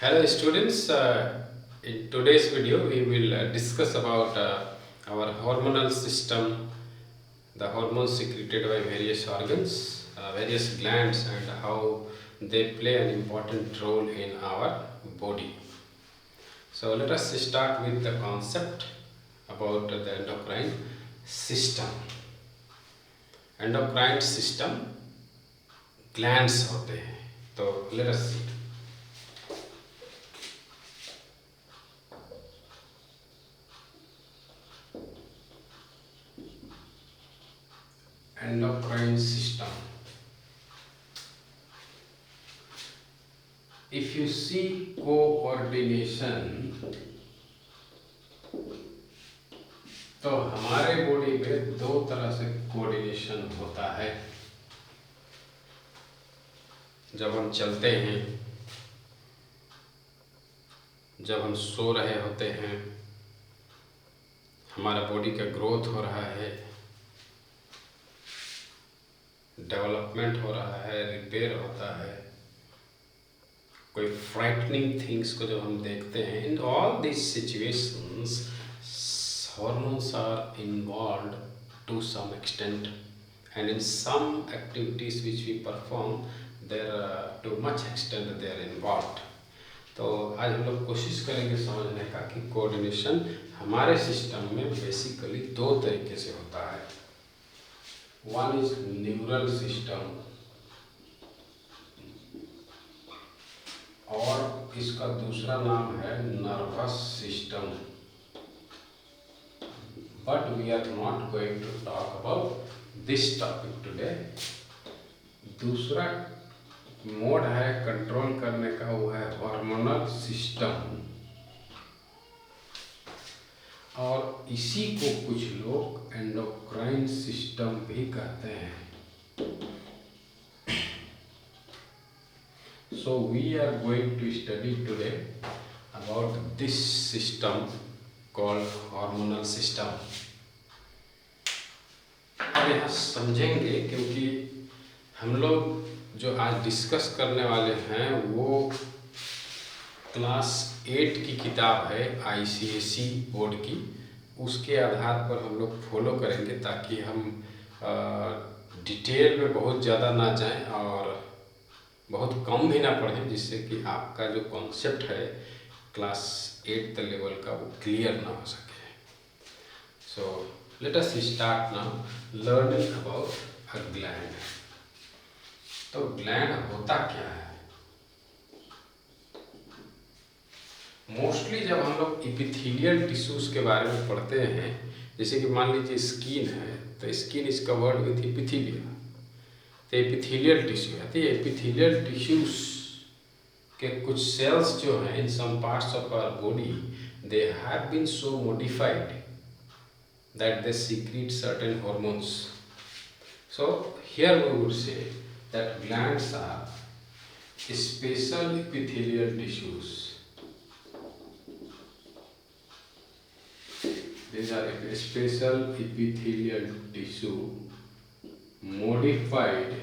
Hello students, in today's video we will discuss about our hormonal system, the hormones secreted by various organs, various glands and how they play an important role in our body. So let us start with the concept about the endocrine system. Endocrine system glands होते हैं, तो let us see. Endocrine system. If you see coordination, तो हमारे body में दो तरह से coordination होता है। जब हम चलते हैं, जब हम सो रहे होते हैं, हमारा बॉडी का ग्रोथ हो रहा है, डेवलपमेंट हो रहा है, रिपेयर होता है, कोई फ्राइटनिंग थिंग्स को जब हम देखते हैं, in all this situations hormones are involved to some extent, and in some activities which we perform there to much extent they are involved. तो आज हम लोग कोशिश करेंगे समझने का कि कोऑर्डिनेशन हमारे सिस्टम में बेसिकली दो तरीके से होता है. वन इज न्यूरल सिस्टम और इसका दूसरा नाम है nervous system. But we are not going to talk about this topic today. दूसरा मोड है कंट्रोल करने का, वो है हार्मोनल सिस्टम, और इसी को कुछ लोग एंडोक्राइन सिस्टम भी कहते हैं. So we are going to study today about this system called hormonal system. अब यहाँ समझेंगे क्योंकि हम लोग जो आज डिस्कस करने वाले हैं वो क्लास 8 की किताब है ICSE बोर्ड की. उसके आधार पर हम लोग फॉलो करेंगे ताकि हम डिटेल में बहुत ज़्यादा ना जाएं और बहुत कम भी ना पढ़ें, जिससे कि आपका जो कॉन्सेप्ट है क्लास 8 लेवल का वो क्लियर ना हो सके. So let us start now learning about a gland. तो ग्लैंड होता क्या है? मोस्टली जब हम लोग इपिथेलियल टिश्यूज के बारे में पढ़ते हैं, जैसे कि मान लीजिए स्किन है, तो स्किन इज कवर्ड विथ इपिथेलिया, तो एपिथेलियल टिश्यू है. तो एपिथेलियल टिश्यूज के कुछ सेल्स जो हैं in some parts of our body, they have been so modified that they secrete certain hormones. So here we would say that glands are special epithelial tissues. These are a special epithelial tissue modified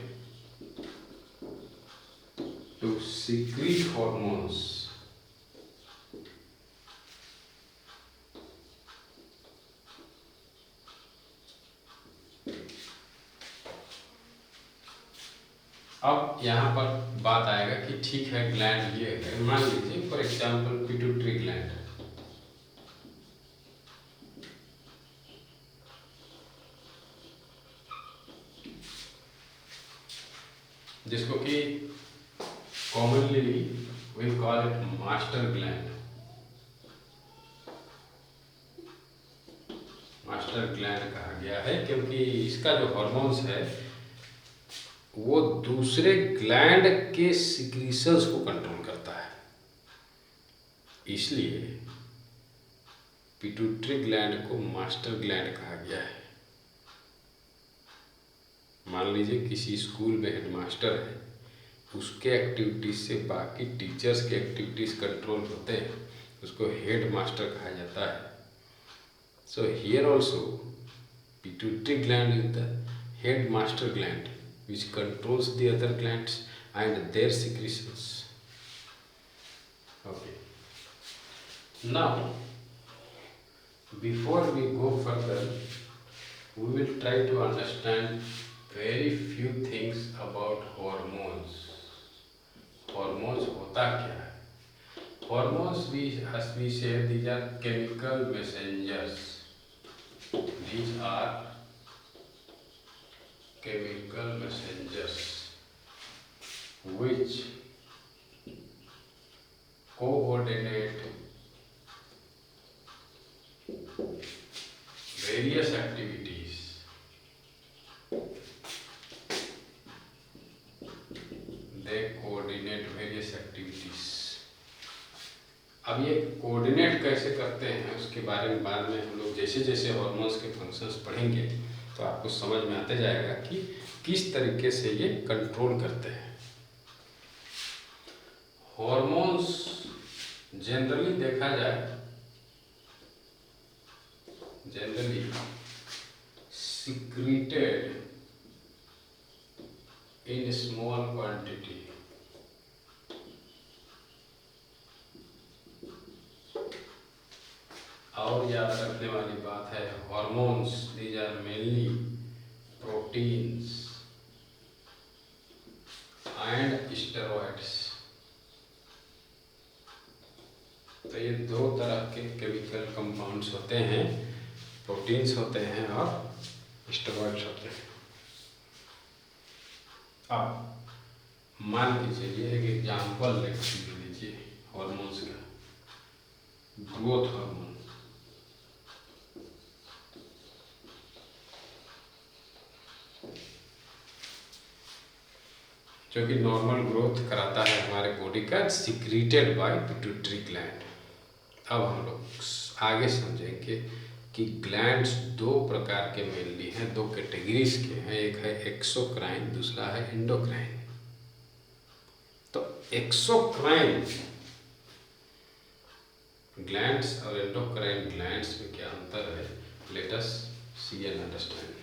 to secrete hormones. अब यहाँ पर बात आएगा कि ठीक है gland ये है, मान लीजिए फॉर एग्जाम्पल पिट्यूटरी ग्लैंड, जिसको कि commonly we call it master gland. Master gland कहा गया है क्योंकि इसका जो हार्मोन्स है वो दूसरे ग्लैंड के सिक्रीशंस को कंट्रोल करता है. इसलिए पिट्यूटरी ग्लैंड को मास्टर ग्लैंड कहा गया है. मान लीजिए किसी स्कूल में हेडमास्टर है, उसके एक्टिविटीज से बाकी टीचर्स के एक्टिविटीज कंट्रोल होते हैं, उसको हेड मास्टर कहा जाता है. So here also pituitary gland is the head master gland which controls the other glands and their secretions. Now, before we go further, we will try to understand very few things about hormones. Hormones होता क्या है? Hormones, as we say, these are chemical messengers. These are chemical messengers which coordinate various activities. They coordinate various activities. अब ये coordinate कैसे करते हैं उसके बारे में बाद में हम लोग जैसे जैसे हार्मोन्स के फंक्शंस पढ़ेंगे तो आपको समझ में आते जाएगा कि किस तरीके से ये कंट्रोल करते हैं। हार्मोन्स जनरली देखा जाए, generally secreted in small quantity. और याद रखने वाली बात है, hormones these are mainly proteins and steroids. तो ये दो तरह के केमिकल कंपाउंड्स होते हैं, प्रोटीन्स होते हैं और स्टेरॉइड्स होते हैं। अब मान लीजिए एक एग्जाम्पल ले लीजिए हार्मोन्स का, ग्रोथ हार्मोन। जो कि नॉर्मल ग्रोथ कराता है हमारे बॉडी का, सिक्रीटेड बाय पिट्यूटरी ग्लैंड। अब हम लोग आगे समझेंगे कि ग्लैंड्स दो प्रकार के मेनली हैं, दो कैटेगरीज के हैं, एक है एक्सोक्राइन, दूसरा है एंडोक्राइन। तो एक्सोक्राइन ग्लैंड्स और एंडोक्राइन ग्लैंड्स में क्या अंतर है, let us see and understand.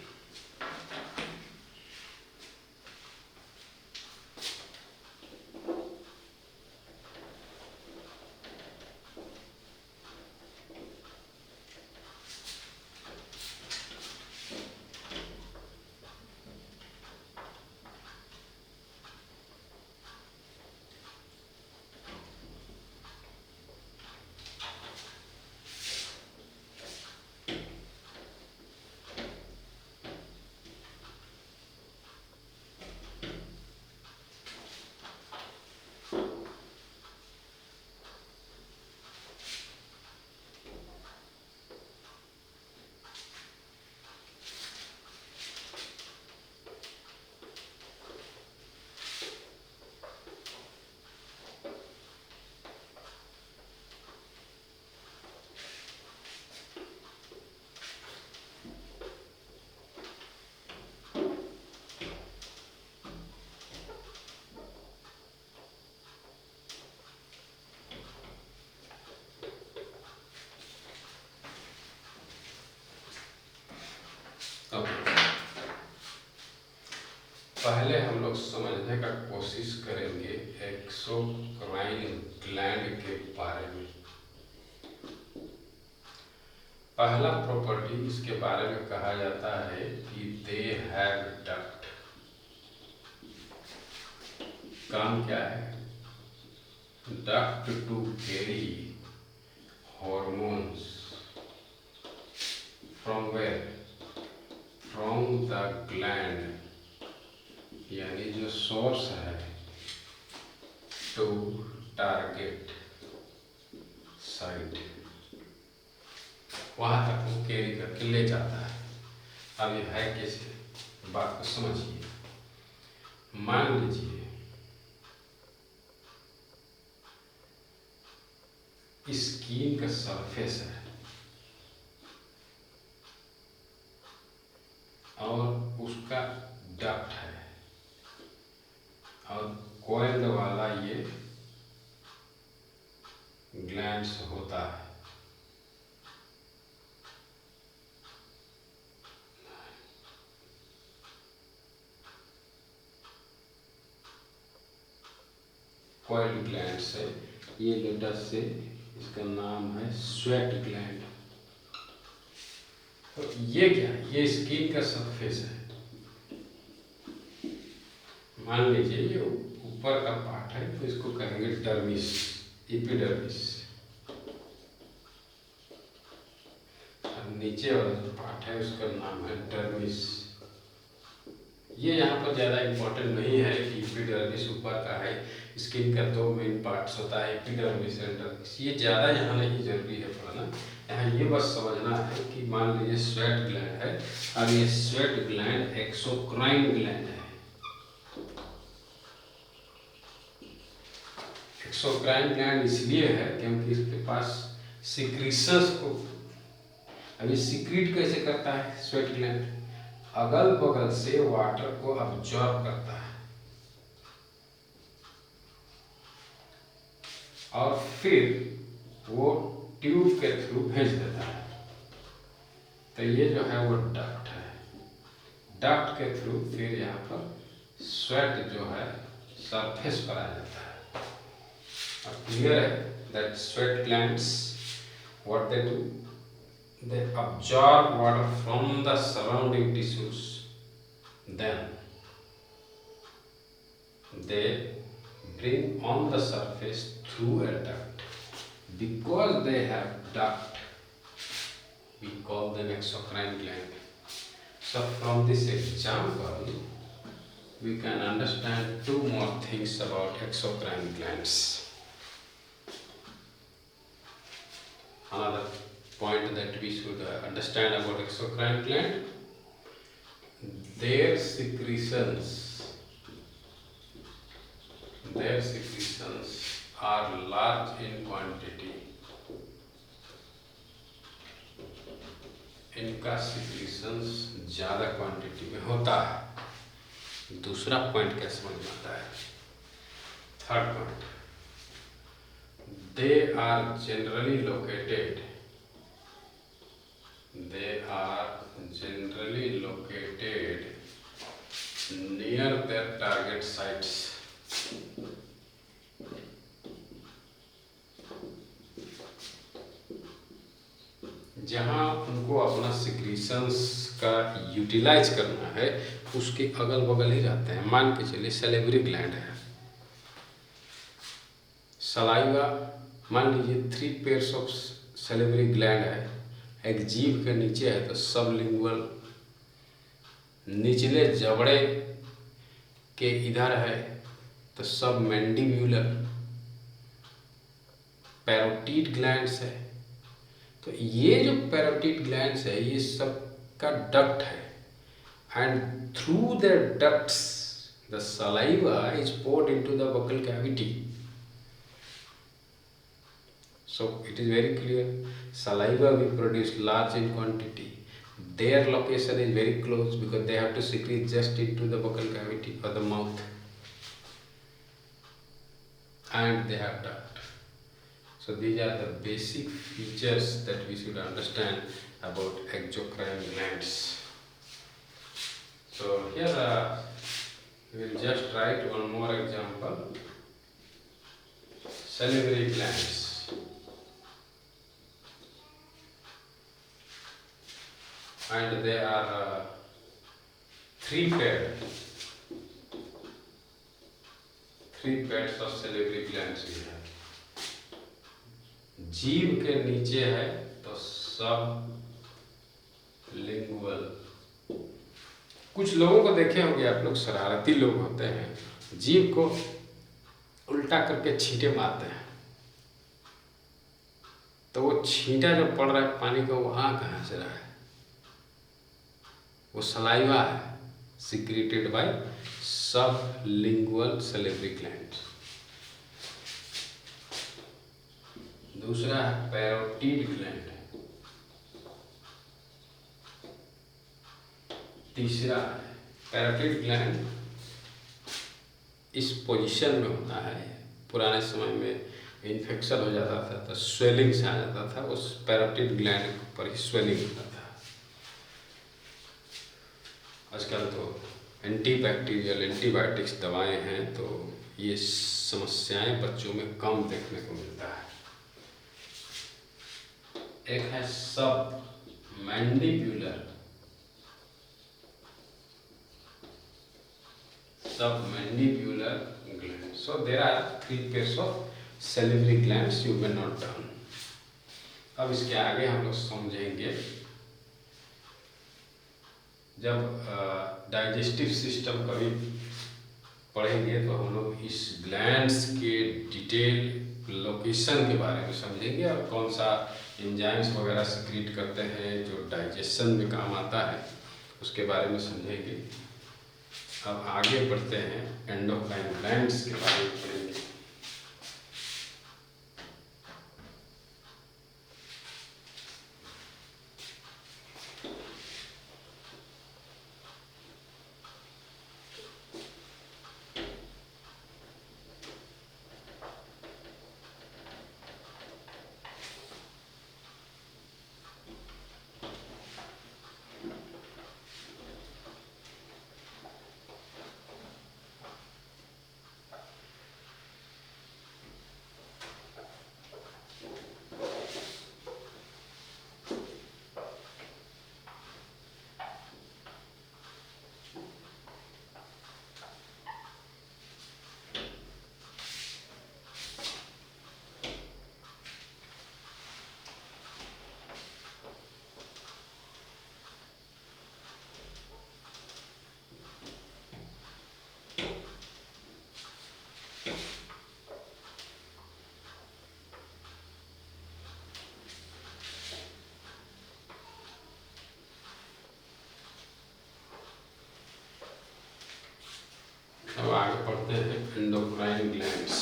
पहले हम लोग समझने का कोशिश करेंगे एक्सोक्राइन ग्लैंड के बारे में। पहला प्रॉपर्टी इसके बारे में कहा जाता है कि दे हैव डक्ट। काम क्या है, duct to carry hormones from where, from the gland, यानी जो सोर्स है, टू टारगेट साइट, वहां तक वो कैरी करके ले जाता है। अब ये है कैसे, बात को समझिए। मान लीजिए स्किन का सरफेस है और उसका डक्ट है और कोइल्ड वाला ये ग्लैंड्स होता है। कोइल्ड ग्लैंड्स है ये, लेटर से इसका नाम है स्वेट ग्लैंड। तो ये क्या है? ये स्किन का सरफेस है। मान लीजिए ये ऊपर का पार्ट है, तो इसको कहेंगे डर्मिस, एपिडर्मिस। और नीचे वाला जो पार्ट है उसका नाम है डर्मिस। ये यहाँ पर ज़्यादा इम्पोर्टेंट नहीं है कि एपिडर्मिस ऊपर का है। स्किन का दो मेन पार्ट्स होता है, एपिडर्मिस एंड डर्मिस। ये ज़्यादा यहाँ नहीं जरूरी है पढ़ना। यहाँ ये बस समझना है कि मान लीजिए स्वेट ग्लैंड है, और ये स्वेट ग्लैंड एक्सोक्राइन ग्लैंड है। एक्सोक्राइन ग्लैंड इसलिए है क्योंकि इसके पास सिक्रीशंस को, अभी सिक्रीट कैसे करता है स्वेट ग्लैंड? अगल बगल से वाटर को अब्जॉर्ब करता है और फिर वो ट्यूब के थ्रू भेज देता है। तो ये जो है वो डक्ट है। डक्ट के थ्रू फिर यहाँ पर स्वेट जो है सरफेस पर आ जाता है। अब क्लियर है that sweat glands what they do? They absorb water from the surrounding tissues, then they bring on the surface through a duct. Because they have duct, we call them exocrine gland. So from this example, we can understand two more things about exocrine glands. Another point that we should understand about exocrine gland, their secretions are large in quantity. इनका secretions ज़्यादा quantity में होता है। दूसरा point क्या समझ में आता है? Third point, they are generally located near their target sites. जहाँ उनको अपना सिक्रीशंस का यूटिलाइज करना है उसके अगल बगल ही रहते हैं। मान के चलिए सैलिवरी ग्लैंड है, सलाइवा, मान लीजिए 3 पेयर्स ऑफ सैलिवरी ग्लैंड है, एक जीभ के नीचे है तो सबलिंगुअल, निचले जबड़े के इधर है तो सब मैंडिब्यूलर, पैरोटीड ग्लैंड्स है। तो ये जो पैरोटीड ग्लैंड्स है ये सब का डक्ट है, and through the ducts the saliva is poured into the buccal cavity. So it is very clear, saliva we produce large in quantity. Their location is very close because they have to secrete just into the buccal cavity or the mouth, and they have duct. So these are the basic features that we should understand about exocrine glands. So here we will just write one more example. Salivary glands. And they are 3 pairs of salivary glands we have. जीभ के नीचे है तो सब lingual. कुछ लोगों को देखे होंगे आप लोग, शरारती लोग होते हैं, जीभ को उल्टा करके छींटे मारते हैं, तो वो छींटा जो पड़ रहा है पानी का वहाँ कहाँ से रहा है? वो सलाइवा है, secreted by sublingual salivary gland. दूसरा है पैरोटीड ग्लैंड। तीसरा है पैरोटीड ग्लैंड इस पोजीशन में होता है। पुराने समय में इन्फेक्शन हो जाता था तो स्वेलिंग से आ जाता था, उस पैरोटीड ग्लैंड पर ही स्वेलिंग होता था। आजकल तो एंटीबैक्टीरियल एंटीबायोटिक्स दवाएं हैं तो ये समस्याएं बच्चों में कम देखने को मिलता है। एक है सब mandibular gland. So there are 3 pairs of salivary glands you may note down. अब इसके आगे हम लोग समझेंगे जब डाइजेस्टिव सिस्टम कभी पढ़ेंगे तो हम लोग इस ग्लैंड्स के डिटेल लोकेशन के बारे में समझेंगे और कौन सा एंजाइम्स वगैरह सिक्रीट करते हैं जो डाइजेशन में काम आता है उसके बारे में समझेंगे। अब आगे बढ़ते हैं एंडोक्राइन ग्लैंड्स के बारे में पढ़ेंगे। अब आगे पढ़ते हैं एंडोक्राइन ग्लैंड्स।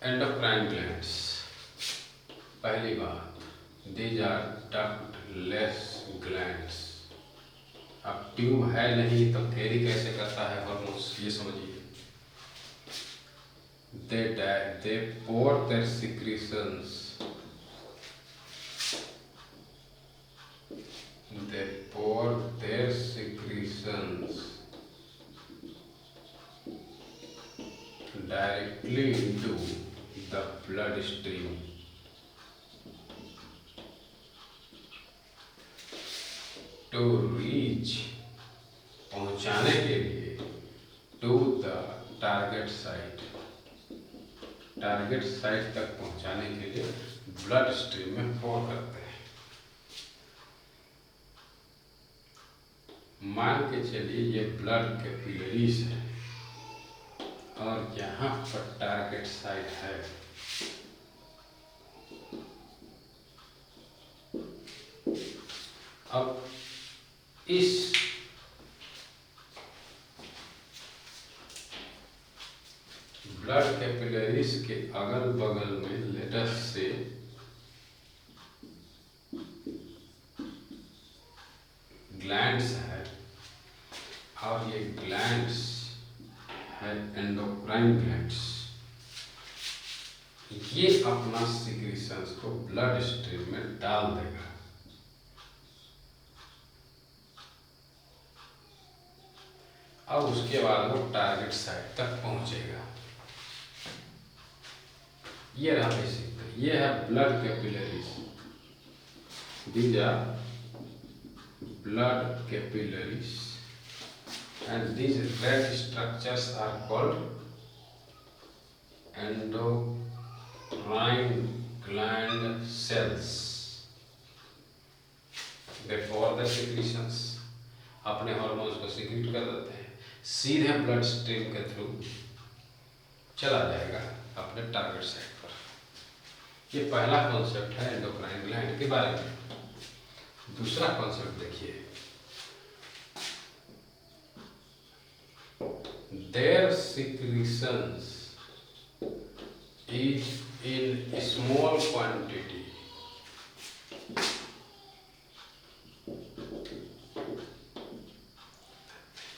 एंडोक्राइन ग्लैंड्स, पहली बात, दीज आर डक्टलेस ग्लैंड्स। अब ट्यूब है नहीं तो कैरी कैसे करता है हार्मोन्स, ये समझिए। They pour their secretions. They pour their secretions directly into the bloodstream to reach, पहुंचाने के लिए, to the target site, target site तक पहुंचाने के लिए ब्लड स्ट्रीम में पोर करते हैं। मान के चलिए ये ब्लड कैपिलरीज है और यहाँ पर टारगेट साइट है। अब इस ब्लड कैपिलरीज के अगल बगल में लेटस से ग्लैंड्स है और ये ग्लैंड्स है एंडोक्राइन ग्लैंड्स। ये अपना सिक्रीशंस को ब्लड स्ट्रीम में डाल देगा। अब उसके बाद वो टारगेट साइट तक पहुंचेगा। ये रहा बेसिक, ये है blood capillaries. These are blood capillaries and these red structures are called endocrine gland cells. They pour the secretions, अपने हार्मोन्स को सीक्रेट कर देते हैं, सीधे ब्लड स्ट्रीम के थ्रू चला जाएगा अपने टारगेट साइट पर। ये पहला कॉन्सेप्ट है एंडोक्राइन ग्लैंड के बारे में। दूसरा कॉन्सेप्ट देखिए, their secretions is in small quantity.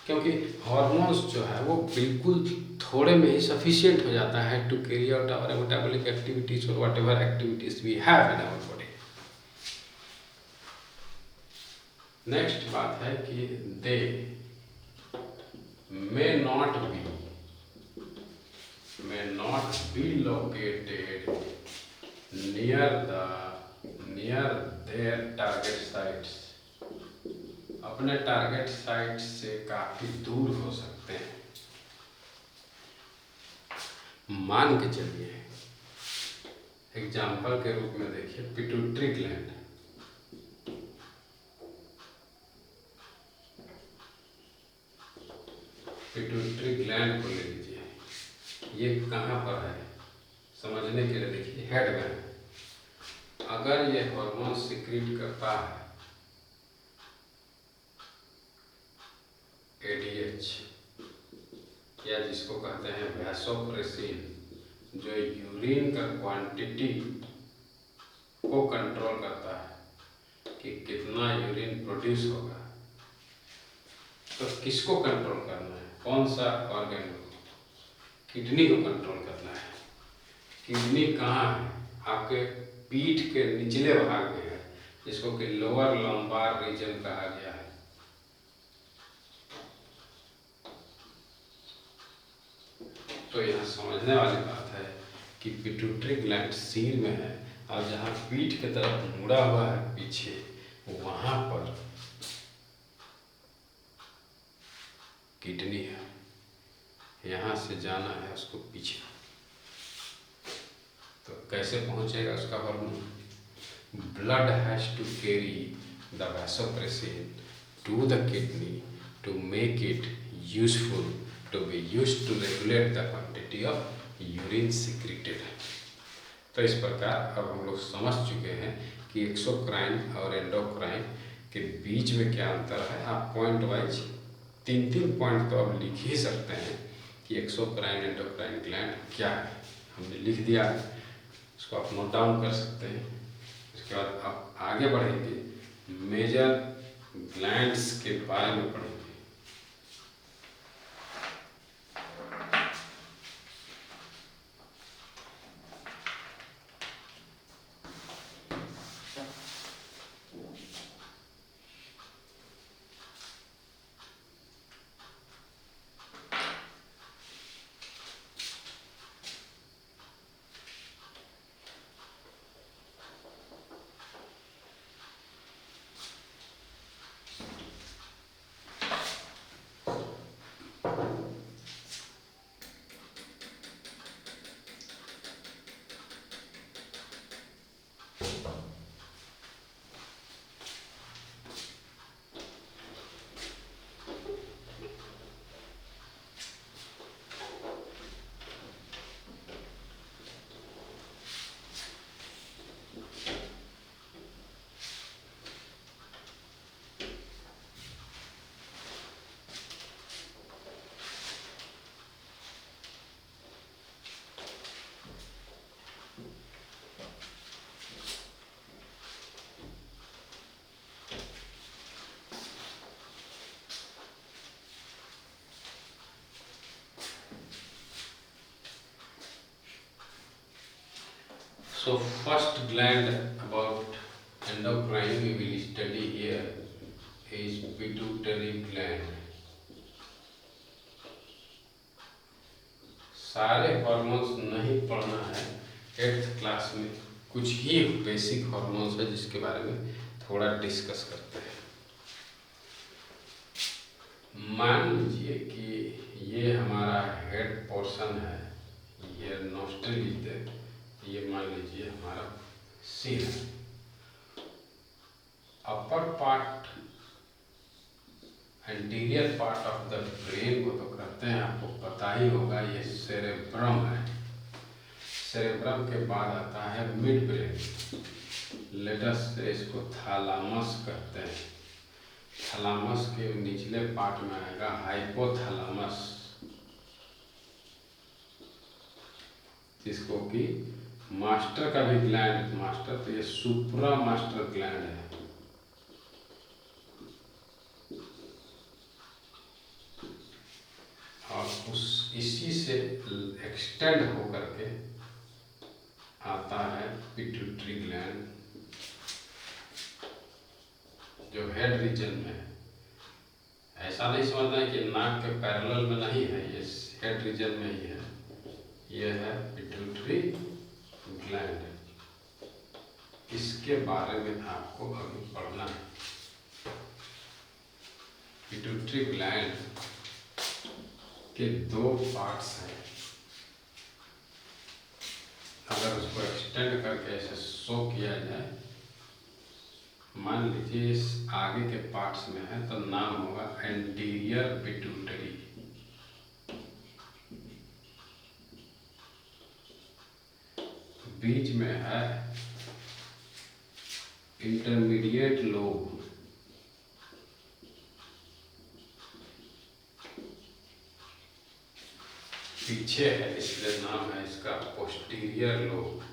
क्योंकि हार्मोन्स जो है वो बिल्कुल थोड़े में ही सफिशिएंट हो जाता है to carry out our metabolic activities और whatever activities we have in our body. Next बात है कि they may not be located near their target sites, अपने टारगेट साइट से काफी दूर हो सकते हैं। मान के चलिए, एग्जाम्पल के रूप में देखिए, पिट्यूटरी ग्लैंड, पिट्यूटरी ग्लैंड को ले लीजिए, ये कहाँ पर है समझने के लिए देखिए, हेड में। अगर ये हार्मोन सिक्रीट करता है एडीएच, या जिसको कहते हैं वैसोप्रेसिन, जो यूरिन का क्वांटिटी को कंट्रोल करता है कि कितना यूरिन प्रोड्यूस होगा। तो किसको कंट्रोल करना है, कौन सा ऑर्गन को? किडनी को कंट्रोल करना है। किडनी कहाँ है? आपके पीठ के निचले भाग में है, जिसको कि लोअर लंबार रीजन कहा गया है। तो यहाँ समझने वाली बात है कि पिट्यूटरी ग्लैंड सिर में है, और जहाँ पीठ की तरफ मुड़ा हुआ है पीछे, वहाँ पर किडनी है। यहाँ से जाना है उसको पीछे, तो कैसे पहुँचेगा उसका hormone? Blood has to carry the vasopressin to the kidney to make it useful to be used to regulate the quantity of urine secreted। तो इस प्रकार अब हम लोग समझ चुके हैं कि एक्सोक्राइन और एंडोक्राइन के बीच में क्या अंतर है। आप पॉइंट वाइज 3-3 पॉइंट तो अब लिख ही सकते हैं कि एक्सोक्राइन एंडोक्राइन ग्लैंड क्या है। हमने लिख दिया है, इसको आप नोट डाउन कर सकते हैं। इसके बाद आप आगे बढ़ेंगे, मेजर ग्लैंड्स के बारे में पढ़ेंगे। So first gland about endocrine we will study here is pituitary gland। सारे हार्मोन्स नहीं पढ़ना है 8th क्लास में, कुछ ही बेसिक हार्मोन्स है जिसके बारे में थोड़ा डिस्कस करते हैं। मान लीजिए कि ये हमारा हेड पोर्शन है, ये नोस्ट्रल इज देयर, ये मान लीजिए हमारा सिर है। Upper part anterior part of the brain को तो कहते हैं, आपको पता ही होगा, ये सेरेब्रम है। सेरेब्रम के बाद आता है मिड ब्रेन, लेटस से इसको थैलामस कहते हैं। थैलामस के निचले पार्ट में आएगा हाइपोथैलामस, जिसको कि मास्टर का भी ग्लैंड, मास्टर तो ये सुप्रा मास्टर ग्लैंड है। और इसी से एक्सटेंड होकर के आता है पिट्यूटरी ग्लैंड। जो हेड रीजन में है। ऐसा नहीं समझना है कि नाक के पैरेलल में नहीं है, ये हेड रीजन में ही है। ये है पिट्यूटरी ग्लैंड। इसके बारे में आपको अभी पढ़ना है। पिट्यूटरी ग्लैंड के दो पार्ट्स हैं। अगर उसको एक्सटेंड करके ऐसे शो किया जाए, मान लीजिए इस आगे के पार्ट्स में है तो नाम होगा एंटीरियर पिट्यूटरी। बीच में है इंटरमीडिएट लोब। पीछे है इसलिए नाम है इसका पोस्टीरियर लोब।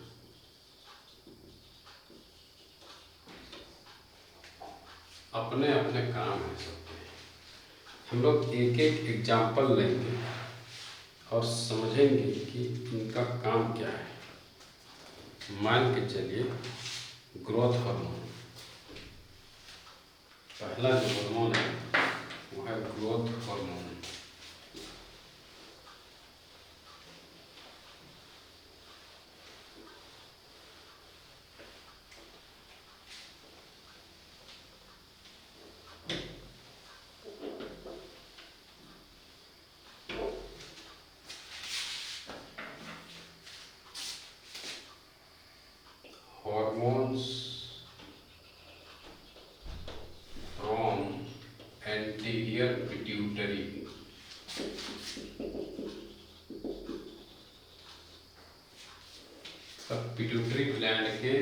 अपने अपने काम है सबके। हम लोग एक एक एग्जाम्पल लेंगे और समझेंगे कि इनका काम क्या है। मान के चलिए ग्रोथ हार्मोन। पहला जो हार्मोन है वो है growth hormone. Hormones from anterior pituitary। तब पिट्यूटरी ग्लैंड के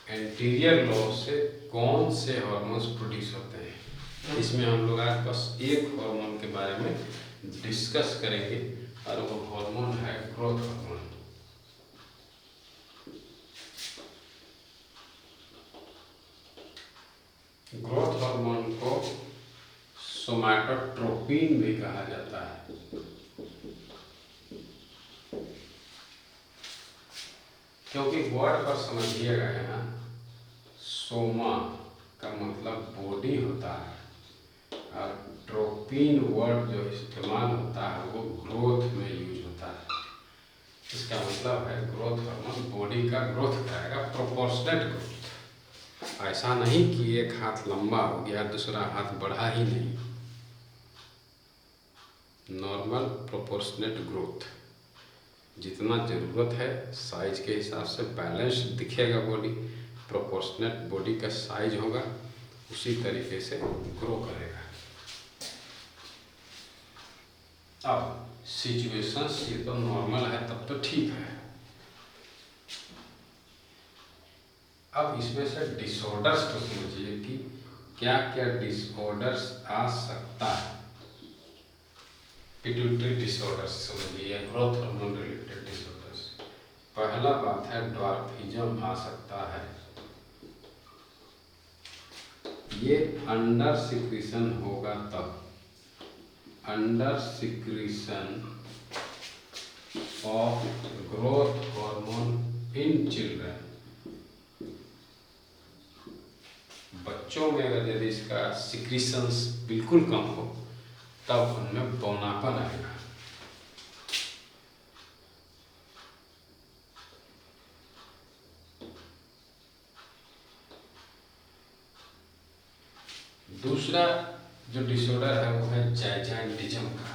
एंटीरियर लोब से कौन से हार्मोन्स प्रोड्यूस होते हैं, इसमें हम लोग आज बस एक हार्मोन के बारे में डिस्कस करेंगे और वो हार्मोन है ग्रोथ हार्मोन। ग्रोथ हार्मोन को सोमैटोट्रोपिन भी कहा जाता है। क्योंकि वर्ड पर समझिएगा यहाँ, सोमा का मतलब बॉडी होता है और ट्रोपिन वर्ड जो इस्तेमाल होता है वो ग्रोथ में यूज होता है। इसका मतलब है ग्रोथ हार्मोन बॉडी का ग्रोथ कराएगा, प्रोपोर्शनेट ग्रोथ। ऐसा नहीं कि एक हाथ लंबा हो गया दूसरा हाथ बढ़ा ही नहीं। नॉर्मल प्रोपोर्शनेट ग्रोथ, जितना ज़रूरत है साइज के हिसाब से बैलेंस दिखेगा बॉडी, प्रोपोर्शनेट बॉडी का साइज होगा, उसी तरीके से ग्रो करेगा। अब सिचुएशंस ये तो नॉर्मल है तब तो ठीक है। अब इसमें से डिसऑर्डर्स को समझिए कि क्या क्या डिसऑर्डर्स आ सकता है। पिट्यूटरी डिसऑर्डर्स समझिए, ग्रोथ हार्मोन रिलेटेड डिसऑर्डर्स। पहला बात है ड्वार्फिज्म आ सकता है। ये अंडर सिक्रीशन होगा तब, under secretion of growth hormone in children. बच्चों में अगर यदि इसका सिक्रीशंस बिल्कुल कम हो तब उनमें बौनापन आएगा। दूसरा जो डिसऑर्डर है वो है जाइजेंटिज्म का।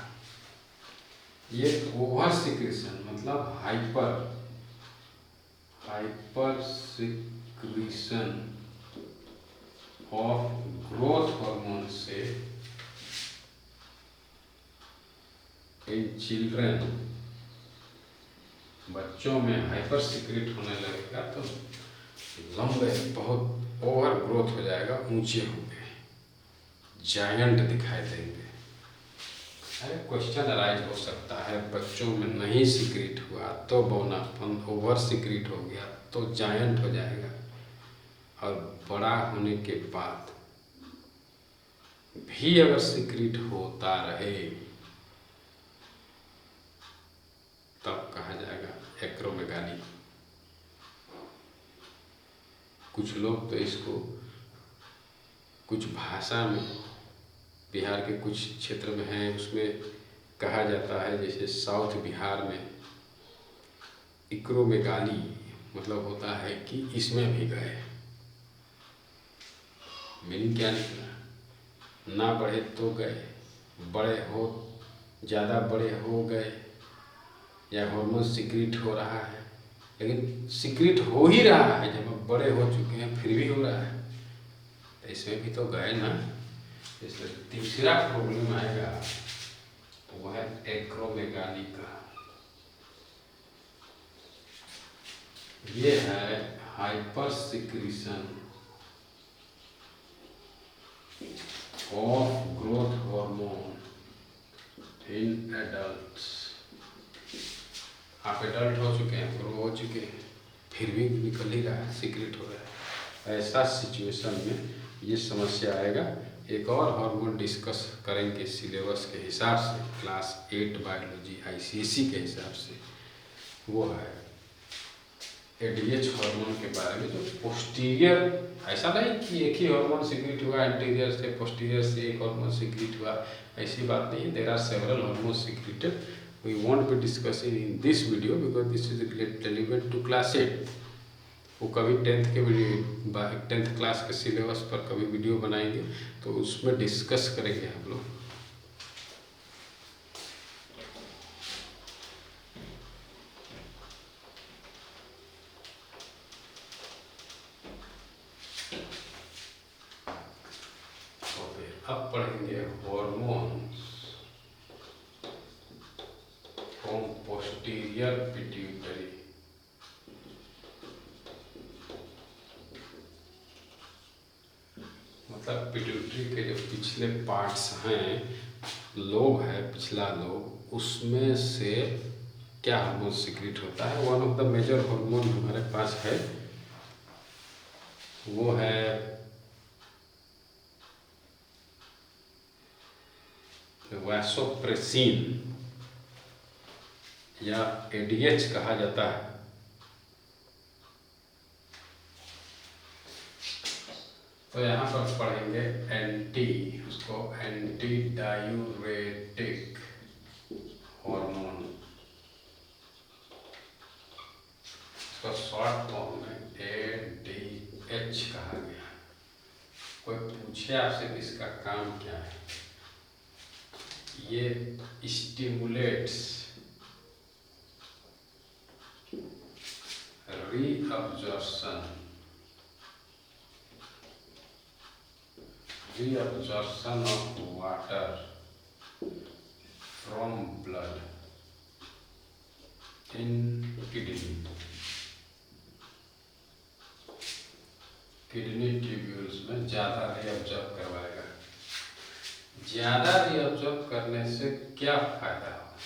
ये ओवर सिक्रीशन मतलब hyper secretion of growth hormone से इन चिल्ड्रन, बच्चों में हाइपर सिक्रेट होने लगेगा तो लंबे बहुत ओवर ग्रोथ हो जाएगा, ऊंचे होंगे, जायंट दिखाई देंगे। अरे क्वेश्चन अराइज हो सकता है, बच्चों में नहीं सिक्रेट हुआ तो बौनापन, ओवर सिक्रेट हो गया तो जायंट हो जाएगा, और बड़ा होने के बाद भी अगर सिक्रेट होता रहे तब कहा जाएगा एक्रोमेगाली। कुछ लोग तो इसको कुछ भाषा में बिहार के कुछ क्षेत्र में है, उसमें कहा जाता है, जैसे साउथ बिहार में इक्रोमेगाली मतलब होता है कि इसमें भी गए। मीनिंग क्या निकला? ना बढ़े तो गए, बड़े हो, ज़्यादा बड़े हो गए, या हार्मोन सीक्रेट हो रहा है, लेकिन सीक्रेट हो ही रहा है, जब हम बड़े हो चुके हैं फिर भी हो रहा है, तो इसमें भी तो गए ना। इसलिए तीसरा प्रॉब्लम आएगा वो है एक्रोमेगाली का। ये है hyper secretion of growth hormone in adults. आप एडल्ट हो चुके हैं, ग्रो हो चुके हैं, फिर भी निकल ही रहा है, सीक्रेट हो रहा है। ऐसा सिचुएशन में ये समस्या आएगा। एक और हार्मोन डिस्कस करेंगे सिलेबस के हिसाब से, क्लास 8 बायोलॉजी ICSE के हिसाब से, वो है ADH हार्मोन के बारे में, जो पोस्टीरियर, ऐसा नहीं कि एक ही हार्मोन सीक्रेट हुआ एंटीरियर से, पोस्टीरियर से एक हार्मोन सीक्रेट हुआ, ऐसी बात नहीं है। There are several hormone secreted. We won't be discussing in this video because this is relevant to class 8। वो कभी 10th के वीडियो, 10th क्लास के सिलेबस पर कभी वीडियो बनाएंगे तो उसमें डिस्कस करेंगे हम लोग। अब पढ़ेंगे हॉर्मोन्स फ्रॉम पोस्टीरियर पिट्यूटरी। मतलब पिट्यूटरी के जो पिछले पार्ट्स हैं, लोब है, पिछला लोब, उसमें से क्या हार्मोन सीक्रेट होता है। One of the major hormone हमारे पास है, वो है वैसोप्रेसिन या ADH कहा जाता है। तो यहाँ पर पढ़ेंगे उसको एंटी डायूरेटिक हार्मोन, इसको शॉर्ट फॉर्म में ADH कहा गया। कोई पूछे आपसे इसका काम क्या है? ये stimulates reabsorption of water from blood in kidney tubules में ज़्यादा रीअब्जॉर्ब करवाएगा। ज़्यादा रीअब्जॉर्ब करने से क्या फायदा होगा?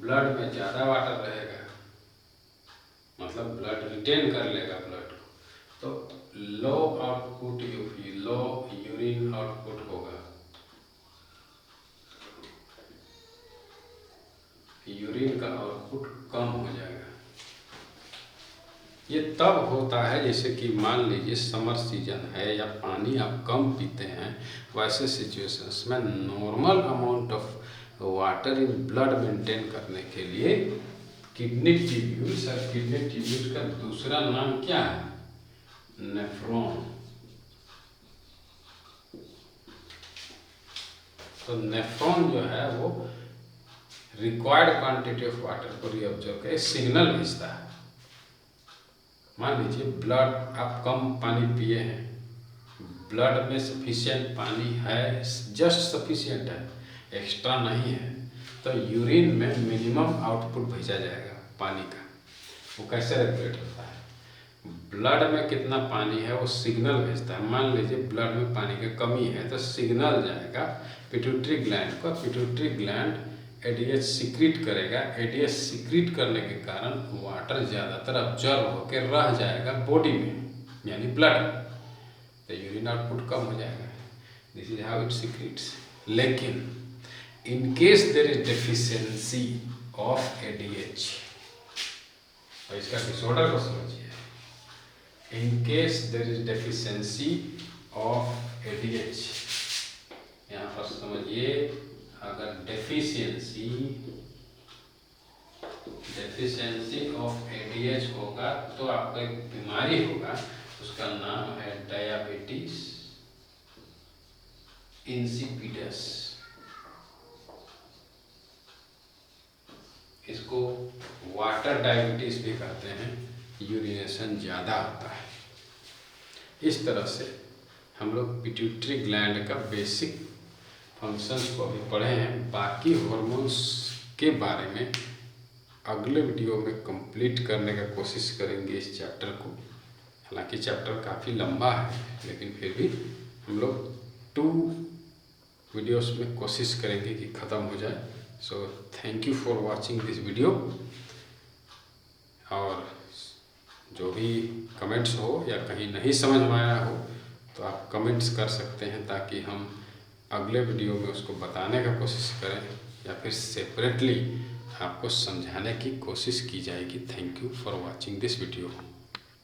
ब्लड में ज़्यादा वाटर रहेगा, मतलब ब्लड रिटेन कर लेगा ब्लड को, तो low output low urine output होगा, यूरिन का आउटपुट कम हो जाएगा। ये तब होता है जैसे कि मान लीजिए समर सीजन है या पानी आप कम पीते हैं, वैसे सिचुएशंस में normal amount of water in blood maintain करने के लिए किडनी ट्यूब्यूल्स, और किडनी ट्यूब्यूल्स का दूसरा नाम क्या है? नेफ्रॉन। तो नेफ्रॉन जो है वो रिक्वायर्ड क्वांटिटी ऑफ वाटर को रीअब्जॉर्ब करके सिग्नल भेजता है। मान लीजिए ब्लड आप कम पानी पिए हैं, ब्लड में सफिशिएंट पानी है, जस्ट सफिशिएंट है, एक्स्ट्रा नहीं है, तो यूरिन में मिनिमम आउटपुट भेजा जाएगा पानी का। वो कैसे रेगुलेट होता है? ब्लड में कितना पानी है वो सिग्नल भेजता है। मान लीजिए ब्लड में पानी की कमी है तो सिग्नल जाएगा पिट्यूटरी ग्लैंड को, पिट्यूटरी ग्लैंड ADH सीक्रेट करेगा। ADH सीक्रेट करने के कारण वाटर ज़्यादातर ऑब्जर्व होकर रह जाएगा बॉडी में, यानी ब्लड, तो यूरिन आउटपुट कम हो जाएगा। This is how it secretes. लेकिन in case there is deficiency of ADH, तो इसका डिसऑर्डर को समझिए। In case there is deficiency of ADH। यहाँ पर समझिए, अगर डेफिशिएंसी ऑफ ADH होगा तो आपको एक बीमारी होगा, उसका नाम है डायबिटीज इंसिपिडस। इसको वाटर डायबिटीज भी कहते हैं, यूरिनेशन ज़्यादा आता है। इस तरह से हम लोग पिट्यूटरी ग्लैंड का बेसिक फंक्शंस को अभी पढ़े हैं। बाकी हार्मोन्स के बारे में अगले वीडियो में कंप्लीट करने का कोशिश करेंगे इस चैप्टर को। हालांकि चैप्टर काफ़ी लंबा है, लेकिन फिर भी हम लोग 2 वीडियोस में कोशिश करेंगे कि ख़त्म हो जाए। So thank you for watching this video. और जो भी कमेंट्स हो या कहीं नहीं समझ में आया हो तो आप कमेंट्स कर सकते हैं, ताकि हम अगले वीडियो में उसको बताने का कोशिश करें या फिर सेपरेटली आपको समझाने की कोशिश की जाएगी। Thank you for watching this video.